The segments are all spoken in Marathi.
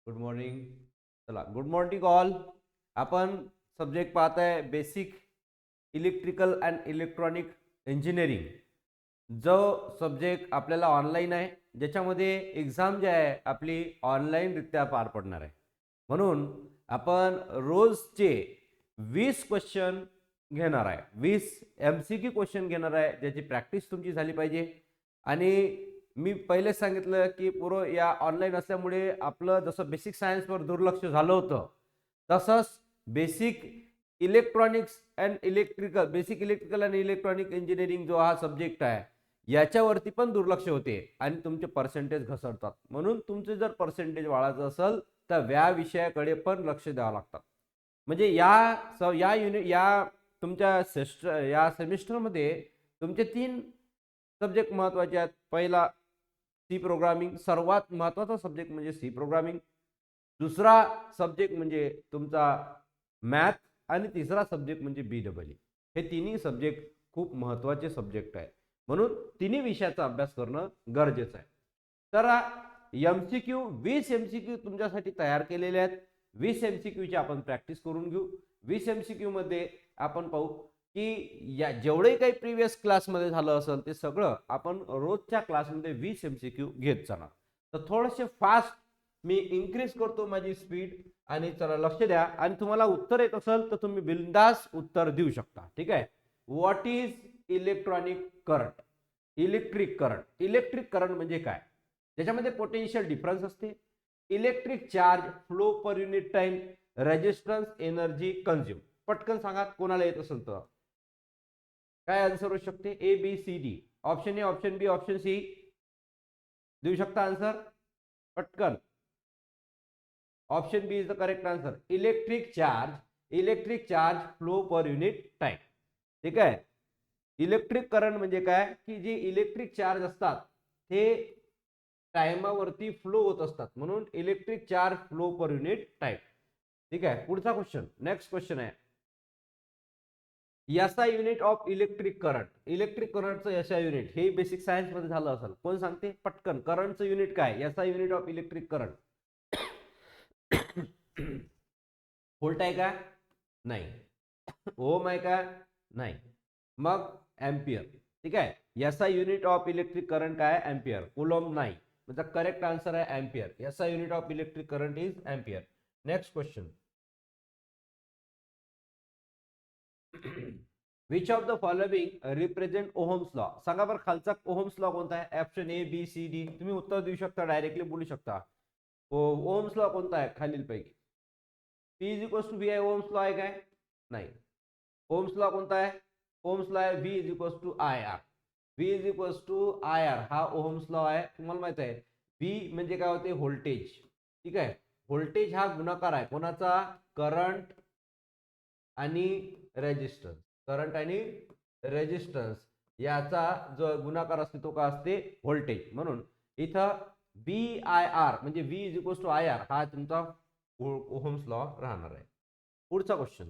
Good morning. चला, गुड मॉर्निंग ऑल. आपण सब्जेक्ट पाहताय basic electrical and electronic engineering. जो सब्जेक्ट आपल्याला ऑनलाईन आहे, ज्याच्यामध्ये एक्झाम जी आहे आपली ऑनलाईनरित्या पार पडणार आहे. म्हणून आपण रोजचे 20 क्वेश्चन घेणार आहे, 20 MCQ क्वेश्चन घेणार आहे, ज्याची प्रॅक्टिस तुमची झाली पाहिजे. आणि मी पहिले सांगितलं की पूर्व या ऑनलाईन असल्यामुळे आपलं जसं बेसिक सायन्सवर दुर्लक्ष झालं होतं, तसंच basic electronics and electrical basic electrical and electronic engineering जो हा सब्जेक्ट आहे, याच्यावरती पण दुर्लक्ष होते आणि तुमचे पर्सेंटेज घसरतात. म्हणून तुमचे जर पर्सेंटेज वाढायचं असेल तर या विषयाकडे पण लक्ष द्यावं लागतं. म्हणजे या तुमच्या या सेमिस्टरमध्ये तुमचे 3 सब्जेक्ट महत्त्वाचे आहेत. पहिला सी प्रोग्रामिंग, सर्वात महत्त्वाचा सब्जेक्ट म्हणजे सी प्रोग्रामिंग. दुसरा सब्जेक्ट म्हणजे तुमचा मॅथ आणि तिसरा सब्जेक्ट म्हणजे BEE. हे तिन्ही सब्जेक्ट खूप महत्त्वाचे सब्जेक्ट आहेत. म्हणून तिन्ही विषयाचा अभ्यास करणं गरजेचं आहे. तर MCQ 20 MCQ तुमच्यासाठी तयार केलेले आहेत. 20 MCQ ची आपण प्रॅक्टिस करून घेऊ. 20 MCQ मध्ये आपण पाहू की या जेवढे काही प्रीवियस क्लासमध्ये झालं असेल ते सगळं आपण रोजच्या क्लासमध्ये 20 MCQ घेत जाणार. तर थोडेसे फास्ट मी इन्क्रीज करतो माझी स्पीड, आणि चला लक्ष द्या. आणि तुम्हाला उत्तर येत असेल तर तुम्ही बिनधास्त उत्तर देऊ शकता. ठीक आहे. What is electronic current? Electric current. Electric current म्हणजे काय? त्याच्यामध्ये पोटेन्शियल डिफरन्स असते, electric charge, flow per unit time, resistance, energy consume. पटकन सांगा कोणाला येत असेल तर. काय आन्सर होऊ शकते? ABCD. Option A, option B, option C देऊ शकता आन्सर पटकन. Option B is the correct answer. Electric charge flow per unit time. ठीक आहे. इलेक्ट्रिक करंट म्हणजे काय की जे इलेक्ट्रिक चार्ज असतात ते टाइमावरती फ्लो होत असतात, म्हणून electric charge flow per unit time. ठीक आहे. पुढचा क्वेश्चन, नेक्स्ट क्वेश्चन आहे SI unit of electric current. Electric करंटचं एसआय युनिट हे बेसिक सायन्स मध्ये झालं असेल, कोण सांगते पटकन? करंटचं युनिट काय? SI unit of electric current. Volt आहे का? नाही. ओम आहे का? नाही. मग एम्पियर. ठीक आहे. SI unit of electric current काय? एम्पियर. कुलॉम नाही. मतलब करेक्ट आंसर है ampere. SI unit of electric current is ampere. Next question. Which of the following represent Ohm's law? सांगा बरं खालचा ओहम्स लॉ कोणता आहे? Option A, B, C, D. तुम्ही उत्तर देऊ शकता, डायरेक्टली बोलू शकता. ओहम्स लॉ कोणता आहे खालील पैकी? P is equals to V आहे. ओहम्स लॉ आहे काय? नाही. ओहम्स लॉ कोणता आहे? ओहम्स लॉ आहे V is equals to IR. V is equals to IR हा ओहम्स लॉ आहे. तुम्हाला माहित आहे V म्हणजे काय होते? व्होल्टेज. ठीक आहे. व्होल्टेज हा गुणाकार आहे कोणाचा? करंट आणि रेजिस्टन्स. करंट आणि रेजिस्टन्स याचा जो गुणाकार असते तो काय असते? व्होल्टेज. म्हणून इथं VIR म्हणजे V is equals to IR हा तुमचा ओहम्स लॉ राहणार आहे. पुढचा question.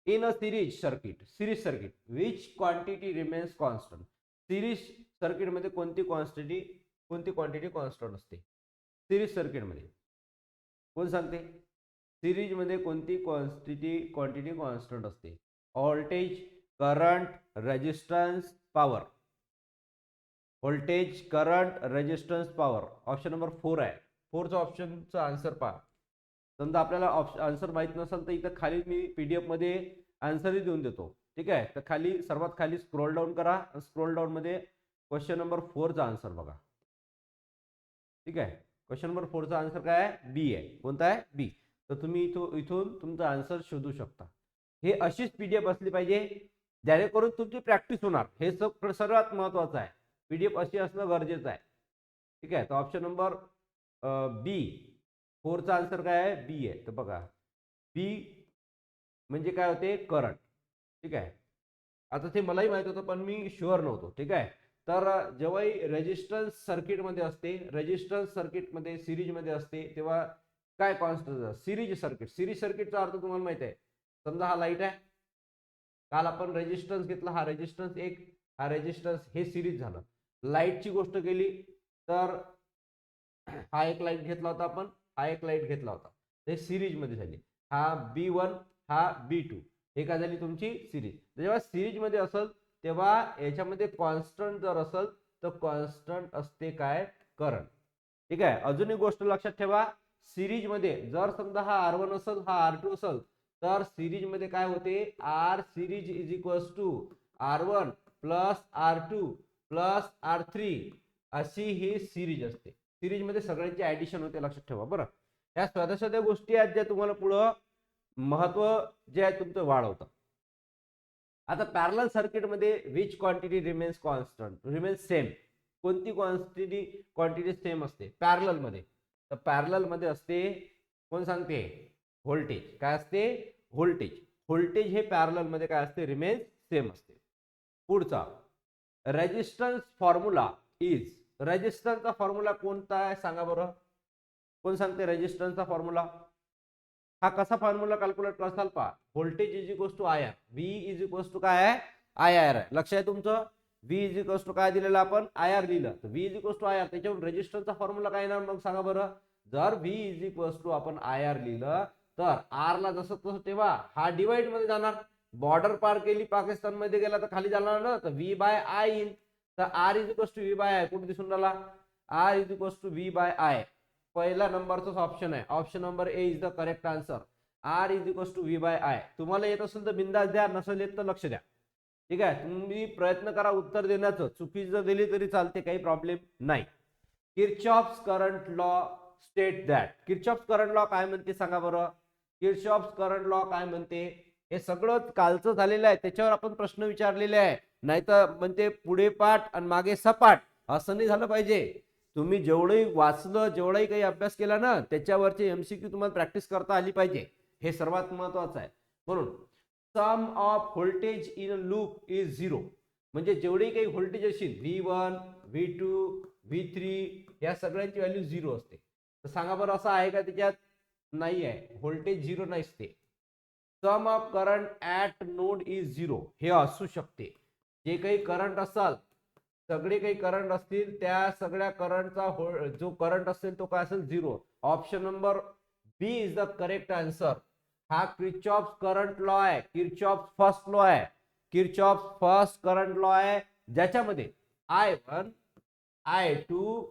In a series circuit which quantity remains constant. Series circuit मध्ये कोणती क्वांटिटी कॉन्स्टंट असते? सिरीज सर्किट मध्ये कोण सांगते? सिरीज मध्ये कोणती क्वांटिटी कॉन्स्टंट असते? Voltage, current, resistance, power. Voltage, current, resistance, power. Option number 4 आहे. 4चा ऑप्शनचा आन्सर पहा. समजा आपल्याला आन्सर माहित नसेल तर इथं खाली मी PDF मध्ये आन्सरही देऊन देतो. ठीक आहे. तर खाली सर्वात खाली स्क्रोल डाऊन करा. स्क्रोल डाऊन मध्ये क्वेश्चन नंबर 4चा आन्सर बघा. ठीक आहे. क्वेश्चन नंबर 4चा आन्सर काय आहे? बी आहे. कोणता आहे? बी. तर तुम्ही इथून तुमचा आन्सर शोधू शकता. हे अशीच PDF असली पाहिजे जेणेकरून तुमची प्रॅक्टिस होणार. हे सर्वात महत्वाचं आहे. PDF अशी असणं गरजेचं आहे. ठीक आहे. तर ऑप्शन नंबर बी, 4चा आन्सर काय आहे? बी आहे. तर बघा बी म्हणजे काय होते? करंट. ठीक आहे. आता ते मलाही माहित होतं पण मी शुअर नव्हतो. ठीक आहे. तर जेव्हाही रेजिस्टन्स सर्किटमध्ये असते, रेजिस्टन्स सर्किटमध्ये सिरीजमध्ये असते, तेव्हा काय कॉन्स्टंट? सिरीज सर्किटचा अर्थ तुम्हाला माहित आहे. समजा हा लाईट आहे, काल आपण रेजिस्टन्स घेतला, हा रेजिस्टन्स एक, हा रेजिस्टन्स, हे सिरीज झालं. लाईटची गोष्ट केली तर हा एक लाईट घेतला होता आपण, हा एक लाईट घेतला होता, ते सिरीज मध्ये झाली. हा B1 हा B2 हे काय झाली तुमची सिरीज. जेव्हा सिरीज मध्ये असेल तेव्हा याच्यामध्ये कॉन्स्टंट जर असेल तर कॉन्स्टंट असते काय, करंट. ठीक आहे. अजून एक गोष्ट लक्षात ठेवा, सिरीज मध्ये जर समजा हा R1 असेल हा R2 असेल तर सिरीज मध्ये काय होते, R series is equals to R1 plus R2 plus R3 अशी ही सिरीज असते. सिरीज मध्ये सगळ्यांची ऍडिशन होते, लक्षात ठेवा बरं. या साध्या साध्या गोष्टी आहेत ज्या तुम्हाला पुढं महत्व जे आहे तुमचं वाढवतं. आता पॅरलल सर्किट मध्ये which quantity remains constant, remains same. कोणती क्वांटिटी सेम असते पॅरलल मध्ये, तर पॅरलल मध्ये असते, कोण सांगते, व्होल्टेज. काय असते, व्होल्टेज. व्होल्टेज हे पॅरलल मध्ये काय असते, रिमेन्स सेम असते. पुढचा रेजिस्टन्स फॉर्म्युला इज, रेजिस्टन्सचा फॉर्म्युला कोणता आहे सांगा बरं, कोण सांगते रेजिस्टन्सचा फॉर्म्युला. हा कसा फॉर्म्युला कॅल्क्युलेट करसाल पहा, voltage is equals to I R, V is equals to काय आहे, आय आर आहे. लक्ष आहे तुमचं, व्ही इज इक्वल्स टू काय दिलेलं आपण, आय आर लिहिलं, तर V is equals to I R. त्याच्यावर रेजिस्टन्सचा फॉर्म्युला काय येणार मग सांगा बरं. जर व्ही इज इक्वल्स टू आपण आय आर लिहिलं तर आर ला जसं तसं तेव्हा हा डिवाइड मध्ये जाणार. बॉर्डर पार केली पाकिस्तान मध्ये गेला तर खाली जाणार ना, तर व्ही बाय आय येईल. तर R is equals to V by I कुठे दिसून राहिला, R is equals to V by I. पहिला नंबरचाच ऑप्शन आहे, option number A is the correct answer. R is equals to V by I. तुम्हाला येत असेल तर बिंदास द्या, नसेल येत तर लक्ष द्या. ठीक आहे, तुम्ही प्रयत्न करा उत्तर देण्याचं, चुकी जर दिली तरी चालते, काही प्रॉब्लेम नाही. Kirchhoff's current law state that, Kirchhoff's current law काय म्हणते सांगा बरं. किर्चॉफ्स करंट लॉ काय म्हणते, हे सगळं कालचं झालेलं आहे, त्याच्यावर आपण प्रश्न विचारलेले आहे. नाहीतर म्हणते पुढे पाठ आणि मागे सपाट, असं नाही झालं पाहिजे. तुम्ही जेवढंही वाचलं, जेवढाही काही अभ्यास केला ना, त्याच्यावरची एमसीक्यू तुम्हाला प्रॅक्टिस करता आली पाहिजे, हे सर्वात महत्वाचं आहे. म्हणून sum of voltage in loop is zero, म्हणजे जेवढे काही व्होल्टेज असेल V1 V2 V3 या सगळ्यांची व्हॅल्यू झिरो असते. तर सांगा बरं असं आहे का त्याच्यात, नाही आहे, व्होल्टेज झिरो नसते. Sum of current at node is zero, हे असू शकते. जे काही करंट असाल, सगळे काही करंट असतील, त्या सगळ्या करंटचा जो करंट असेल तो काय असेल, zero. Option number B is the correct answer. हा किर्चॉफ्स करंट लॉ आहे, किर्चॉफ्स फर्स्ट लॉ आहे, किर्चॉफ्स फर्स्ट करंट लॉ आहे, ज्याच्यामध्ये I1 I2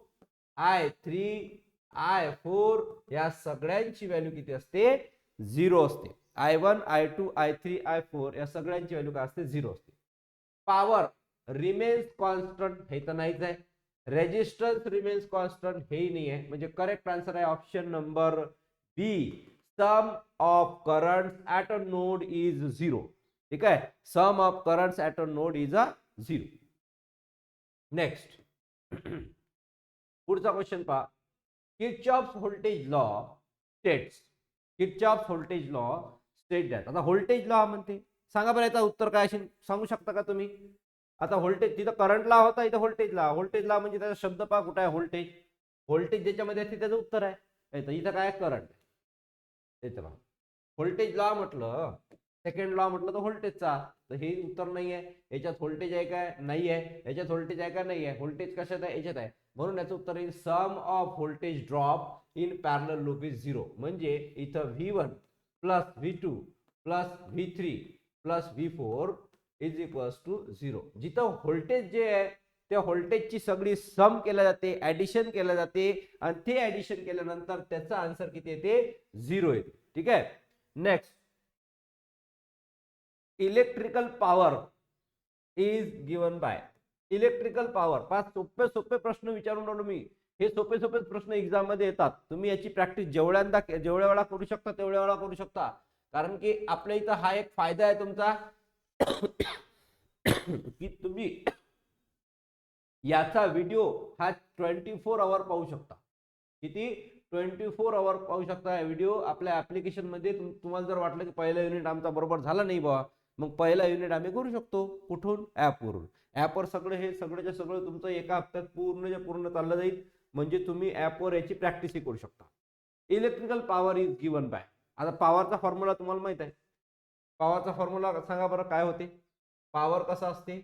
I3 I4 या सगळ्यांची व्हॅल्यू किती असते, झिरो असते. I1 I2 I3 I4 या सगळ्यांची व्हॅल्यू काय असते, झिरो असते. पॉवर रिमेन्स कॉन्स्टंट, हे तर नाहीच आहे. रेजिस्टन्स रिमेन्स कॉन्स्टंट, हेही नाही आहे. म्हणजे करेक्ट आन्सर आहे option number B, sum of currents at a node is zero. ठीक आहे, sum of currents at a node is a zero. Next पुढचा क्वेश्चन पहा, Kirchhoff's voltage law states, Kirchhoff's voltage law state that. आता व्होल्टेज लॉ म्हणते, सांगा बरं याचं उत्तर काय असेल, सांगू शकता का तुम्ही. आता व्होल्टेज, तिथं करंट लॉ होता, इथं व्होल्टेज लॉ. व्होल्टेज लॉ म्हणजे त्याचा शब्द पहा कुठे आहे, व्होल्टेज. व्होल्टेज ज्याच्यामध्ये असते त्याचं उत्तर आहे, इथं काय करंट. त्याचं व्होल्टेज लॉ म्हटलं, सेकंड लॉ म्हटलं तर व्होल्टेजचा, तर हे उत्तर नाही आहे. याच्यात व्होल्टेज आहे काय, नाही आहे. याच्यात व्होल्टेज आहे का, नाही आहे. व्होल्टेज कशात आहे, याच्यात आहे. म्हणून याचं उत्तर येईल sum of voltage drop in parallel loop is zero. म्हणजे इथं V1 plus V2 plus V3 plus V4 is equals to zero. जिथं व्होल्टेज जे आहे त्या व्होल्टेजची सगळी सम केल्या जाते, ऍडिशन केल्या जाते, आणि ते ऍडिशन केल्यानंतर त्याचा आन्सर किती येते, झिरो येते. ठीक आहे. Next, electrical power is given by. Electrical power, पाच सोपे सोपे प्रश्न विचारून राहिलो मी. हे सोपे सोपे प्रश्न एक्झाम मध्ये येतात. तुम्ही याची प्रॅक्टिस जेवढ्या वेळा करू शकता तेवढ्या वेळा करू शकता. कारण की आपल्या इथं हा एक फायदा आहे तुमचा की तुम्ही याचा व्हिडिओ हा 24 आवर पाहू शकता. किती, 24 आवर पाहू शकता व्हिडिओ आपल्या ऍप्लिकेशन मध्ये. तुम्हाला जर वाटलं की पहिला युनिट आमचा बरोबर झाला नाही बा, मग पहिला युनिट आम्ही करू शकतो. कुठून, ऍपवरून. ऍपवर सगळं हे सगळंच्या सगळं तुमचं एका हप्त्यात पूर्ण चाललं जाईल. म्हणजे तुम्ही ऍपवर याची प्रॅक्टिसही करू शकता. Electrical power is given by. आता पॉवरचा फॉर्म्युला तुम्हाला माहित आहे. पॉवरचा फॉर्म्युला सांगा बरं काय होते. पॉवर कसा असते,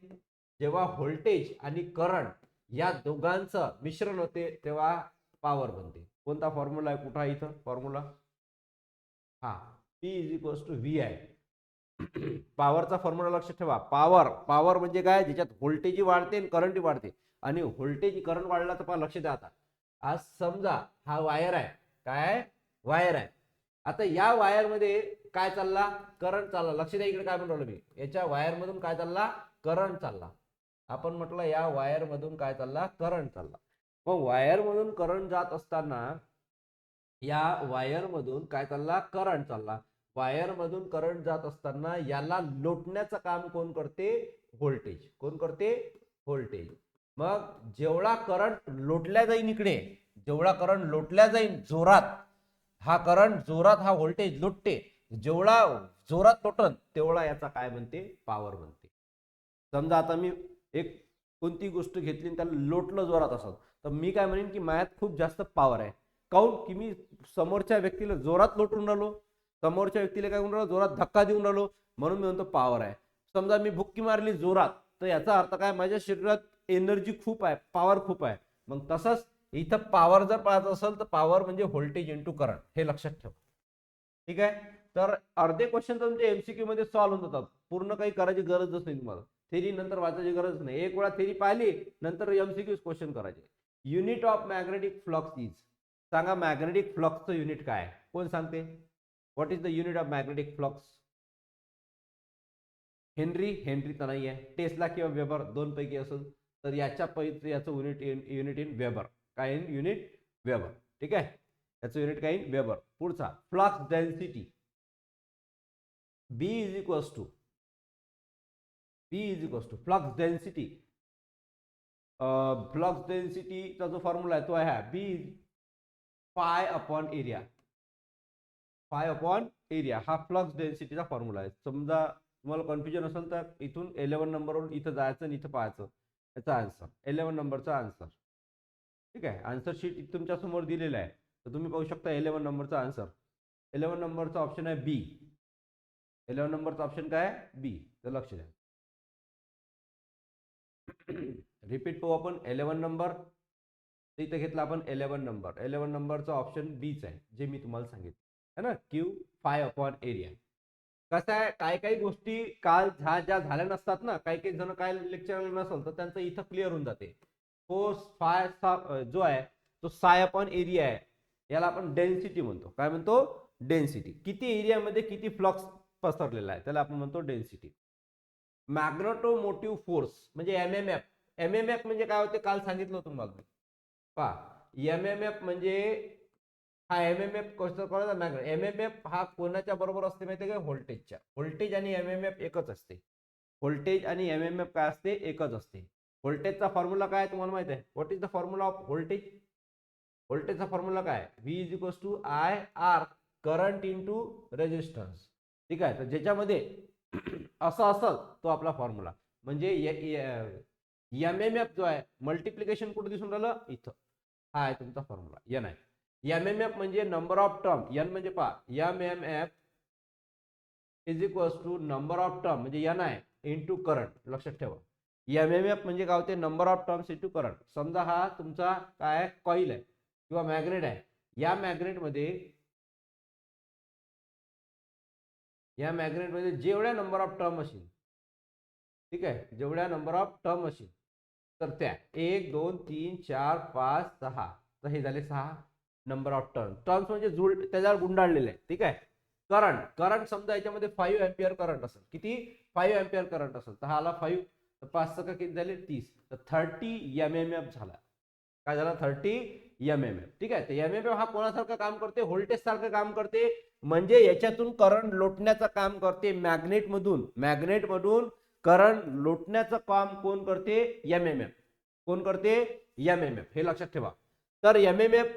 जेव्हा व्होल्टेज आणि करंट या दोघांचं मिश्रण होते तेव्हा पॉवर बनते. कोणता फॉर्म्युला आहे, कुठं आहे इथं फॉर्म्युला? हा, P is equals to V आहे. पॉवरचा फॉर्म्युला लक्षात ठेवा. पॉवर म्हणजे काय, ज्याच्यात व्होल्टेज वाढते आणि करंट वाढते. आणि व्होल्टेज करंट वाढला तर लक्ष द्या. आता आज समजा हा वायर आहे, काय वायर आहे. आता या वायर मध्ये काय चालला, करंट चालला. लक्ष द्या इकडे काय म्हणतो मी, याच्या वायर मधून काय चालला, करंट चालला. आपण म्हटलं या वायर मधून काय चालला, करंट चालला. मग वायर मधून करंट जात असताना या वायर मधून काय चालला, करंट चालला. वायर मधून करंट जात असताना याला लोटण्याचं काम कोण करते, व्होल्टेज. कोण करते, व्होल्टेज. मग जेवढा करंट लोटल्या जाईल इकडे, जेवढा करंट लोटल्या जाईल जोरात, हा करंट जोरात हा व्होल्टेज लोटते. जेवढा जोरात लोटन तेवढा याचा काय म्हणते, पॉवर म्हणते. समजा आता मी एक कोणती गोष्ट घेतली आणि त्याला लोटलं जोरात असं, तर मी काय म्हणेन की माझ्यात खूप जास्त पॉवर आहे. काऊन की मी समोरच्या व्यक्तीला जोरात लोटून राहिलो, समोरच्या व्यक्तीला काय म्हणून राहिलो, जोरात धक्का देऊन राहिलो, म्हणून मी म्हणतो पॉवर आहे. समजा मी भुक्की मारली जोरात, तर याचा अर्थ काय, माझ्या शरीरात एनर्जी खूप आहे, पॉवर खूप आहे. मग तसंच इथं पॉवर जर पाहत असेल तर पॉवर म्हणजे व्होल्टेज इंटू करंट, हे लक्षात ठेवा. ठीक आहे. तर अर्धे क्वेश्चन तुमचे एमसीक्यू मध्ये सॉल्व्ह होऊन जातात. पूर्ण काही करायची गरजच नाही तुम्हाला. थेरी नंतर वाचायची गरज नाही. एक वेळा थेरी पाहिली नंतर एमसीक्यू क्वेश्चन करायचे. Unit of magnetic flux is, सांगा मॅग्नेटिक फ्लक्सचं युनिट काय, कोण सांगते? What is the unit of magnetic flux? Henry तर नाही आहे. टेस्ला किंवा वेबर दोन पैकी असेल तर याच्या पैकी याचं युनिट इन वेबर. काय इन युनिट? वेबर. ठीक आहे, याचं युनिट काय इन वेबर. पुढचा flux density, B is equals to flux density. Flux डेन्सिटीचा जो फॉर्म्युला आहे तो आहे B phi upon area. Phi upon area हा फ्लक्स डेन्सिटीचा फॉर्म्युला आहे. समजा तुम्हाला कन्फ्युजन असेल तर इथून 11 नंबरवरून इथं जायचं आणि इथं पाहायचं. याचा आन्सर 11 नंबरचा आन्सर. ठीक आहे, आन्सर शीट तुमच्या समोर दिलेलं आहे, तर तुम्ही पाहू शकता 11 नंबरचा आन्सर. 11 नंबरचा ऑप्शन आहे बी. 11 नंबरचा ऑप्शन काय आहे, बी. तर लक्ष द्या. रिपीट पाहू आपण. 11 नंबर इथे घेतला आपण 11 नंबर. 11 नंबरचा ऑप्शन बीच आहे, जे मी तुम्हाला सांगितलं है ना, क्यू पाय अपॉन एरिया. कसं आहे, काही काही गोष्टी काल ज्या झाल्या नसतात ना, काही काही जण काय लेक्चर नसेल तर त्यांचं इथं क्लिअर होऊन जाते. फोर्स फाय जो आहे तो साय अपॉन एरिया आहे. याला आपण डेन्सिटी म्हणतो. काय म्हणतो? डेन्सिटी. किती एरियामध्ये किती फ्लक्स पसरलेला आहे त्याला आपण म्हणतो डेन्सिटी. मॅग्नेटोमोटिव्ह फोर्स म्हणजे एमएमएफ. एमएमएफ म्हणजे काय होते, काल सांगितलं तुम्हाला. पहा, एमएमएफ म्हणजे हा एमएमएफ कसं एमएमएफ हा कोणाच्या बरोबर असते माहिती आहे का? व्होल्टेजच्या. व्होल्टेज आणि एमएमएफ एकच असते. व्होल्टेज आणि एमएमएफ काय असते, एकच असते. व्होल्टेजचा फॉर्म्युला काय तुम्हाला माहिती आहे? What is the formula of voltage? व्होल्टेजचा फॉर्म्युला काय? V is equals to I R current into resistance. ठीक आहे, तर ज्याच्यामध्ये असं असेल तो आपला फॉर्म्युला. म्हणजे एमएमएफ जो आहे मल्टिप्लिकेशन कुठे दिसून राहिलं, इथं. हा आहे तुमचा फॉर्म्युला, एन आहे. एमएमएफ म्हणजे नंबर ऑफ टर्म. एन म्हणजे पहा MMF is equals to number of term म्हणजे एन आहे इंटू करंट. लक्षात ठेवा, एमएमएफ म्हणजे काय होते, number of terms into current. समजा हा तुमचा काय कॉईल आहे किंवा मॅग्नेट आहे. या मॅग्नेटमध्ये जेवढ्या नंबर ऑफ टर्म असेल, ठीक आहे, जेवढ्या नंबर ऑफ टर्म असेल तर त्या 1 2 3 4 5 6, तर हे झाले 6 नंबर ऑफ टर्म्स म्हणजे त्याच्यावर गुंडाळलेले आहे. ठीक आहे. करंट समजा याच्यामध्ये 5 एम्पियर करंट असेल. किती? 5 एम्पियर करंट असेल तर हा आला 5, तर 5 का किती झाले 30, तर 30 एमएमएफ झाला. काय झाला? 30 एमएमएफ. ठीक आहे, तर एमएमएफ हा कोणासारखं काम करते? व्होल्टेज सारखं काम करते. म्हणजे याच्यातून करंट लोटण्याचं काम करते. मॅग्नेटमधून करंट लोटण्याचं काम कोण करते? एमएमएफ. कोण करते? एमएमएफ. हे लक्षात ठेवा. तर एमएमएफ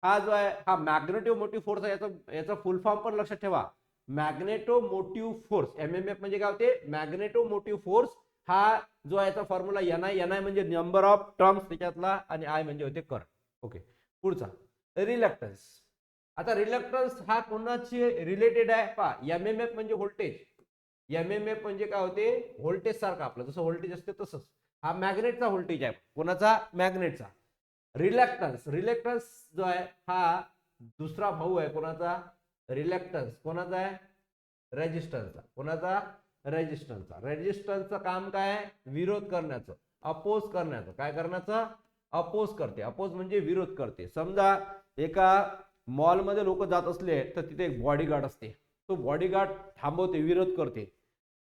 हा जो आहे हा मॅग्नेटोमोटिव्ह फोर्स आहे. याचा फुल फॉर्म पण लक्षात ठेवा. Magnetomotive force. एमएमएफ म्हणजे काय होते? Magnetomotive force. हा जो आहे याचा फॉर्म्युला एन आय म्हणजे नंबर ऑफ टर्म्स त्याच्यातला, आणि आय म्हणजे होते करंट. ओके, पुढचा रिलक्टन्स. आता रिलक्टन्स हा कोणाशी रिलेटेड आहे? पहा, एमएमएफ म्हणजे व्होल्टेज. एमएमएफ म्हणजे काय होते? व्होल्टेज सारखा. आपलं जसं व्होल्टेज असते तसंच हा मॅग्नेटचा व्होल्टेज आहे. कोणाचा? मॅग्नेटचा. रिलॅक्टन्स, रिलॅक्टन्स जो आहे हा दुसरा भाऊ आहे कोणाचा, रिलॅक्टन्स कोणाचा आहे, रेजिस्टन्सचा. कोणाचा, रेजिस्टन्सचा. रेजिस्टन्सचं काम काय, विरोध करण्याचं, अपोज करण्याचं. काय करण्याचं, अपोज करते. अपोज म्हणजे विरोध करते. समजा एका मॉलमध्ये लोक जात असले तर तिथे एक बॉडीगार्ड असते, तो बॉडीगार्ड थांबवते, विरोध करते.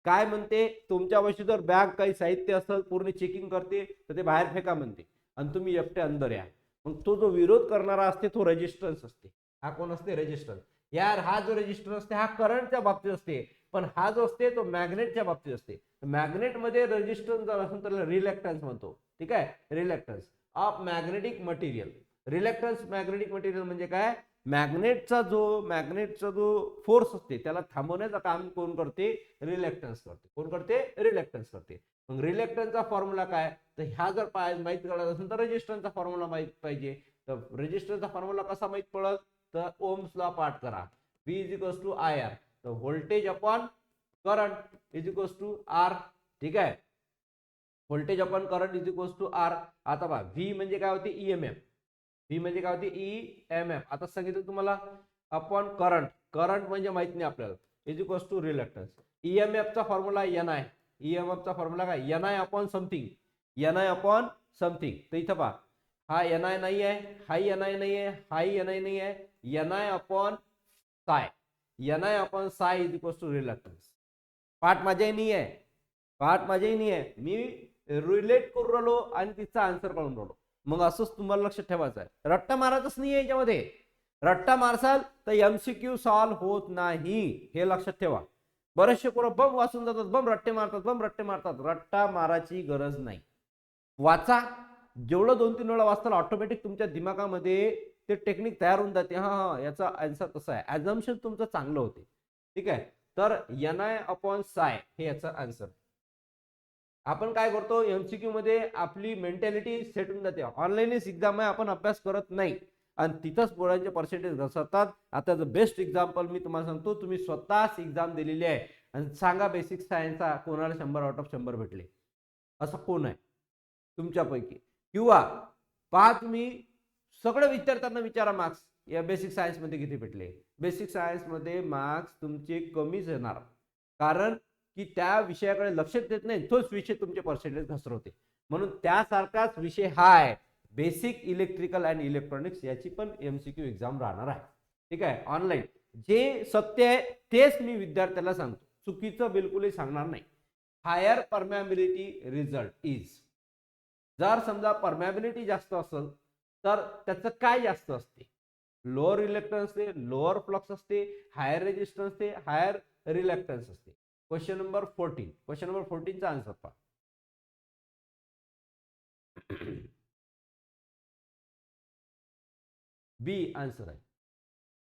काय म्हणते, तुमच्यापाशी जर बॅग काही साहित्य असेल पूर्ण चेकिंग करते तर ते बाहेर फेका म्हणते आणि तुम्ही एकटे अंदर या. मग तो जो विरोध करणारा असते तो रेजिस्टन्स असते. हा कोण असते, रेजिस्टन्स. यार हा जो रेजिस्टन्स असते हा करंटच्या बाबतीत असते, पण हा जो असते तो मॅग्नेटच्या बाबतीत असते. मॅग्नेट मध्ये रेजिस्टन्स जर असेल तर रिलॅक्टन्स म्हणतो. ठीक आहे, reluctance of magnetic material. Reluctance magnetic material म्हणजे काय, मॅग्नेटचा जो फोर्स असते त्याला थांबवण्याचं काम कोण करते, रिलॅक्टन्स करते. कोण करते, रिलॅक्टन्स करते. मग रिलॅक्टन्सचा फॉर्म्युला काय, तर ह्या जर माहित करायचा असेल तर रेजिस्टन्सचा फॉर्म्युला माहित पाहिजे. तर रेजिस्टन्सचा फॉर्म्युला कसा माहित पडत, तर ओम्स लॉ पाठ करा. V is equals to I R, तर voltage upon current is equals to R. ठीक आहे, voltage upon current is equals to R. आता पहा व्ही म्हणजे काय होते, ईएमएफ. व्ही म्हणजे काय होते, ईएमएफ. आता सांगितलं तुम्हाला अपॉन करंट, करंट म्हणजे माहित नाही आपल्याला, इज इक्वल्स टू रिलॅक्टन्स. ईएमएफचा फॉर्म्युला एन आय. ईएमएफचा फॉर्म्युला काय, N I upon something, N I upon something. तर इथं पहा हा एन आय नाही आहे, हाही एन आय नाही आहे, हाही एन आय नाही आहे, एन आय अपॉन साय. एन आय अपॉन साय इज इक्वल्स टू रिलॅक्टन्स. पाठ माझ्याही नाही आहे, पाठ माझ्याही नाही आहे, मी रिलेट करून राहिलो आणि तिचा आन्सर काढून राहिलो. मग असंच तुम्हाला लक्षात ठेवायचं आहे, रट्टा मारायचंच नाही आहे याच्यामध्ये. रट्टा मारसाल तर एमसीक्यू सॉल्व्ह होत नाही, हे लक्षात ठेवा. बरेचसे पोरं बम वाचून जातात, बम रट्टे मारतात, बम रट्टे मारतात. रट्टा मारायची गरज नाही. वाचा, जेवढं 2-3 वेळा वाचताना ऑटोमॅटिक तुमच्या दिमागामध्ये ते टेक्निक तयार होऊन जाते. हा हा याचा आन्सर तसा आहे, ऍझम्पशन तुमचं चांगलं होते. ठीक आहे, तर एन आय अपॉन साय हे याचा आन्सर. आपण काय करतो, एमसीक्यू मध्ये आपली मेंटॅलिटी सेट होऊन जाते. ऑनलाईनच एक्झाम आहे, आपण अभ्यास करत नाही आणि तिथंच पोरांचे पर्सेंटेज घसरतात. आता बेस्ट एक्झाम्पल मी तुम्हाला सांगतो, तुम्ही स्वतःच एक्झाम दिलेली आहे आणि सांगा बेसिक सायन्सचा कोणाला 100 आउट ऑफ 100 भेटले, असं कोण आहे तुमच्यापैकी? किंवा पहा तुम्ही सगळ्या विद्यार्थ्यांना विचारा मार्क्स या बेसिक सायन्स मध्ये किती भेटले. बेसिक सायन्स मध्ये मार्क्स तुमचे कमीच येणार, कारण की त्या विषयाकडे लक्ष देत नाही, तोच विषय तुमचे पर्सेंटेज घसरवते. म्हणून त्यासारखाच विषय हा आहे बेसिक इलेक्ट्रिकल अँड इलेक्ट्रॉनिक्स, याची पण एमसीक्यू एक्झाम राहणार आहे. ठीक आहे, ऑनलाईन. जे सत्य आहे तेच मी विद्यार्थ्याला सांगतो, चुकीचं बिलकुलही सांगणार नाही. हायर परमॅबिलिटी रिझल्ट इज, जर समजा परमॅबिलिटी जास्त असेल तर त्याचं काय जास्त असते, लोअर रिलॅक्टन्स असते, लोअर फ्लक्स असते, हायर रेजिस्टन्स असते, हायर रिलॅक्टन्स असते. क्वेश्चन नंबर 14, क्वेश्चन नंबर 14 चा आन्सर पहा. बी आन्सर आहे.